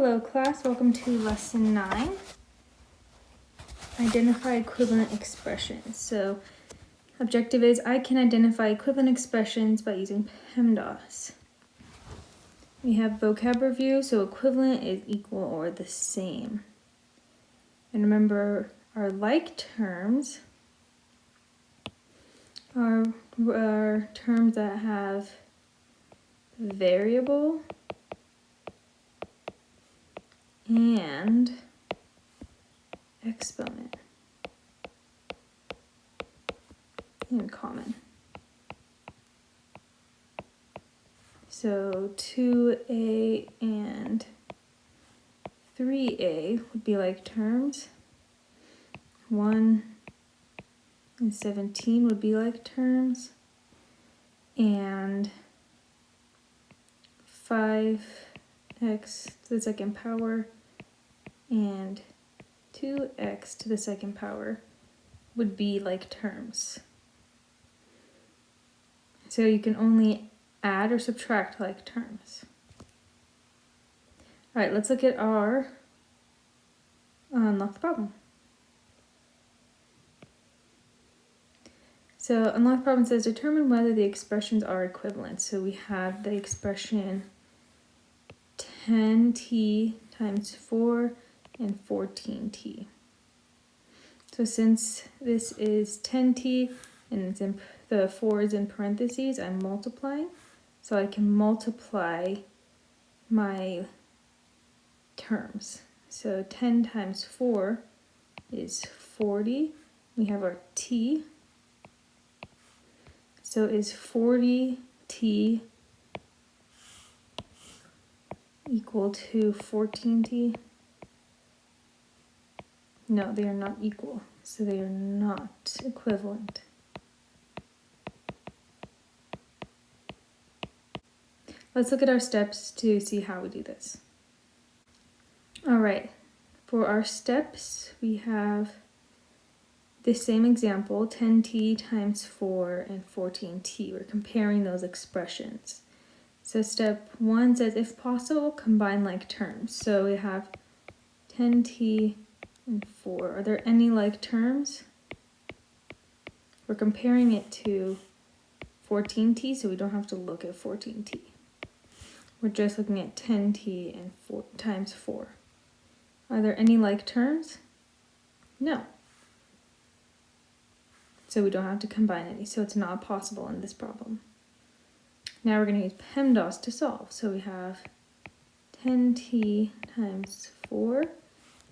Hello class, welcome to lesson 9. Identify equivalent expressions. So objective is I can identify equivalent expressions by using PEMDAS. We have vocab review, so equivalent is equal or the same. And remember our like terms are terms that have variable and exponent in common. So 2a and 3a would be like terms. 1 and 17 would be like terms. And 5x to the second power and 2x to the second power would be like terms. So you can only add or subtract like terms. All right, let's look at our unlock the problem. So unlock the problem says determine whether the expressions are equivalent. So we have the expression 10t times 4 and 14t. So since this is 10t and it's in, the 4 is in parentheses, I'm multiplying. So I can multiply my terms. So 10 times 4 is 40. We have our t. So is 40t equal to 14t? No, they are not equal, so they are not equivalent. Let's look at our steps to see how we do this. All right, for our steps, we have the same example, 10t times 4 and 14t. We're comparing those expressions. So step 1 says, if possible, combine like terms. So we have 10t and 4. Are there any like terms? We're comparing it to 14t, so we don't have to look at 14t. We're just looking at 10t and 4 times 4. Are there any like terms? No. So we don't have to combine any, so it's not possible in this problem. Now we're going to use PEMDAS to solve. So we have 10t times 4.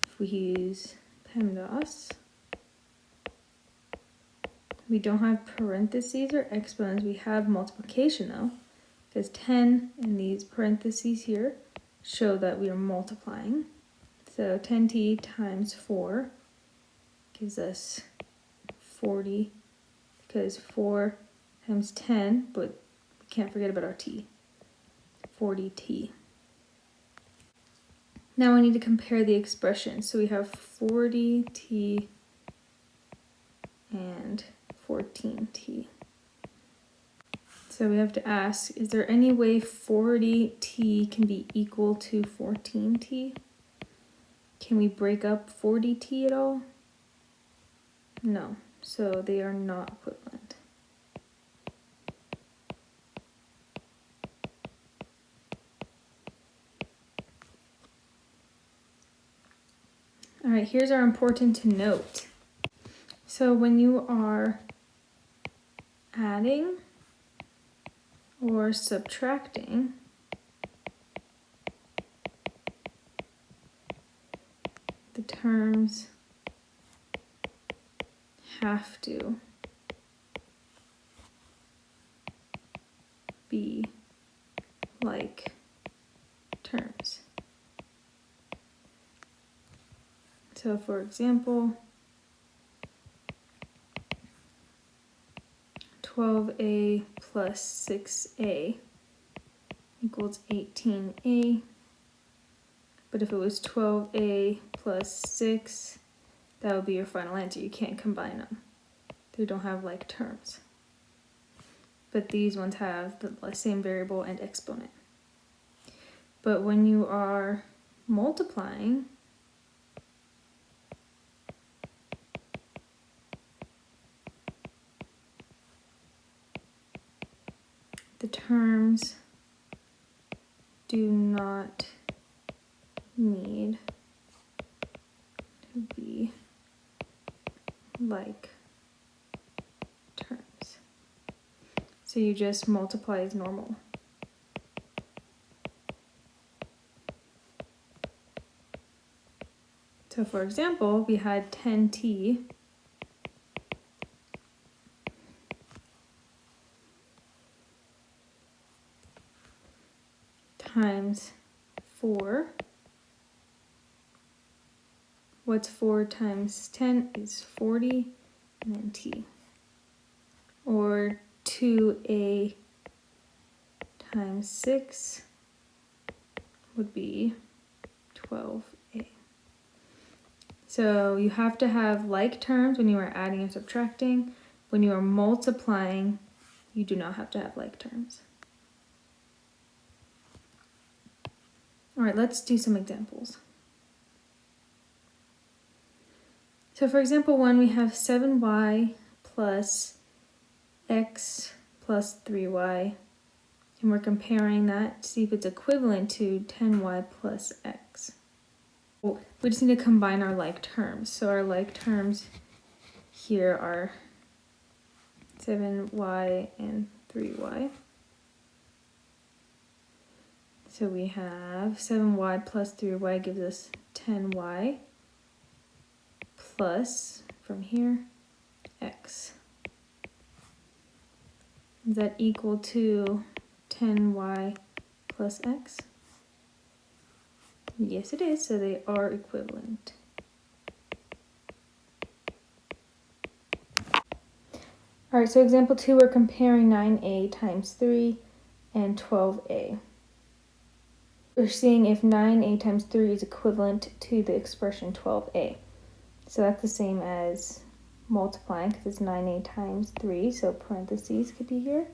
If we use PEMDAS, we don't have parentheses or exponents. We have multiplication though, because 10 in these parentheses here show that we are multiplying. So 10t times 4 gives us 40, because 4 times 10, but we can't forget about our t, 40t. Now we need to compare the expressions. So we have 40t and 14t. So we have to ask, is there any way 40t can be equal to 14t? Can we break up 40t at all? No, so they are not equivalent. All right, here's our important to note. So when you are adding or subtracting, the terms have to be like terms. So for example, 12a plus 6a equals 18a. But if it was 12a plus 6, that would be your final answer. You can't combine them. They don't have like terms. but these ones have the same variable and exponent. But when you are multiplying the terms do not need to be like terms. So you just multiply as normal. So for example, we had 10t times 4. What's 4 times 10 is 40, and then t. Or 2a times 6 would be 12a. So you have to have like terms when you are adding and subtracting. When you are multiplying, you do not have to have like terms. All right, let's do some examples. So for example 1, we have 7y plus x plus 3y, and we're comparing that to see if it's equivalent to 10y plus x. We just need to combine our like terms. So our like terms here are 7y and 3y. So we have 7y plus 3y gives us 10y plus, from here, x. Is that equal to 10y plus x? Yes, it is, so they are equivalent. All right, so example 2, we're comparing 9a times 3 and 12a. We're seeing if 9a times 3 is equivalent to the expression 12a. So that's the same as multiplying, because it's 9a times 3, so parentheses could be here.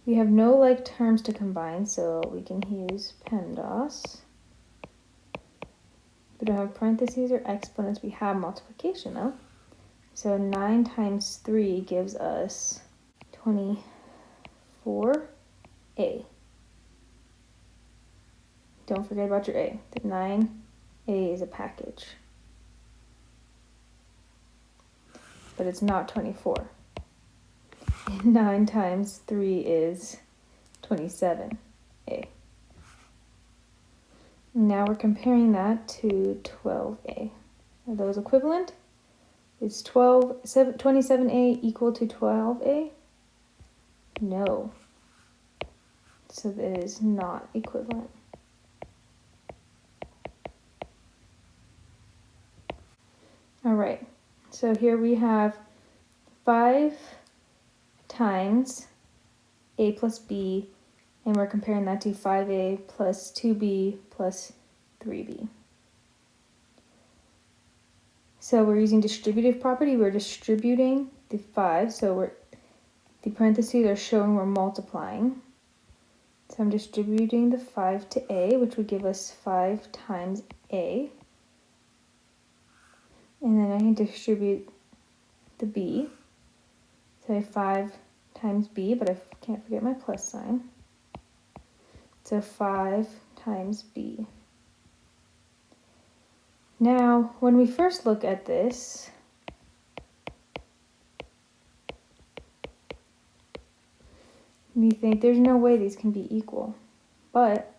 We have no like terms to combine, so we can use PEMDAS. We don't have parentheses or exponents, we have multiplication though. So 9 times 3 gives us 24a. Don't forget about your a. The 9a is a package. But it's not 24. 9 times 3 is 27a. Now we're comparing that to 12a. Are those equivalent? Is 27a equal to 12a? No. So that is not equivalent. All right, so here we have 5 times a plus b, and we're comparing that to 5a plus 2b plus 3b. So we're using distributive property. We're distributing the 5, so the parentheses are showing we're multiplying. So I'm distributing the 5 to a, which would give us 5 times a. And then I can distribute the b. So I have 5 times b, but I can't forget my plus sign. So 5 times b. Now, when we first look at this, we think there's no way these can be equal. But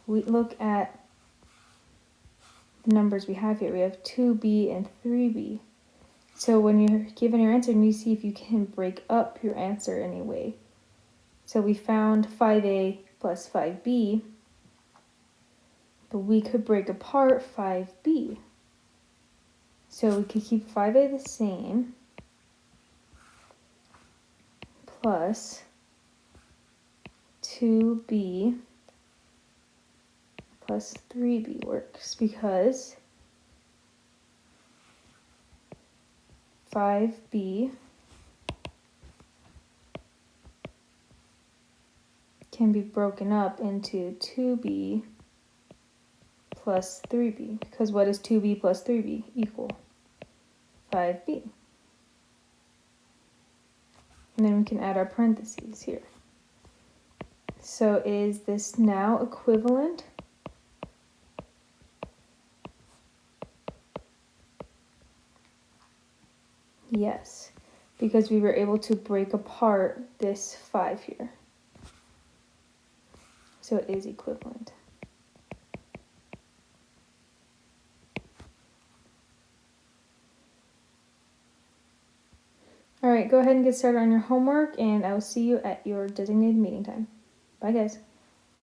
we look at the numbers we have here. We have 2b and 3b. So when you're given your answer, you see if you can break up your answer in any way. So we found 5a plus 5b, but we could break apart 5b. So we could keep 5a the same, plus 2b plus 3b works, because 5b can be broken up into 2b plus 3b, because what is 2b plus 3b? Equal 5b. And then we can add our parentheses here. So is this now equivalent? Yes, because we were able to break apart this 5 here. So it is equivalent. All right, go ahead and get started on your homework, and I will see you at your designated meeting time. Bye, guys.